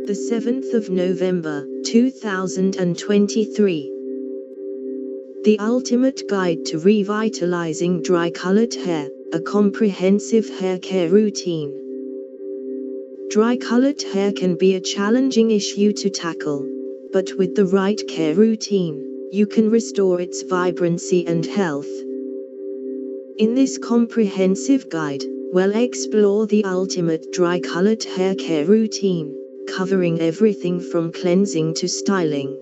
The 7th of November, 2023. The Ultimate Guide to Revitalizing Dry-Colored Hair, a comprehensive hair care routine. Dry-colored hair can be a challenging issue to tackle, but with the right care routine, you can restore its vibrancy and health. In this comprehensive guide, we'll explore the ultimate dry-colored hair care routine, covering everything from cleansing to styling.